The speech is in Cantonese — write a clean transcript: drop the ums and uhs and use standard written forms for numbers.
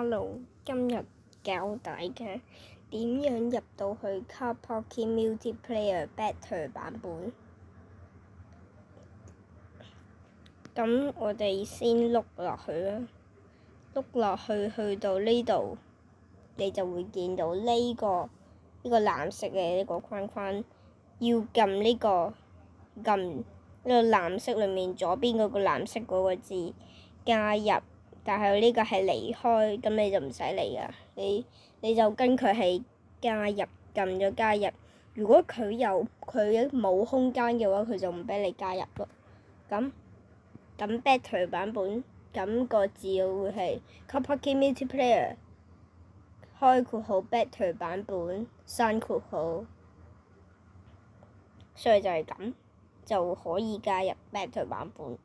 Hello，今日教大家點樣入到去 Car Parking Multiplayer Beta 版本。咁我哋先碌落去啦，碌落去去到呢度，你就會見到呢個藍色嘅呢個框框，要撳呢個藍色裏面左邊嗰個藍色嗰個字加入。但係呢個係離開，咁你就唔使嚟噶，你就跟佢係加入，撳咗加入。如果佢冇空間嘅話，佢就唔俾你加入咯。咁 Beta 版本咁個字會係 Car Parking Multiplayer 開括號 Beta 版本刪括號，所以就係咁就可以加入 Beta 版本。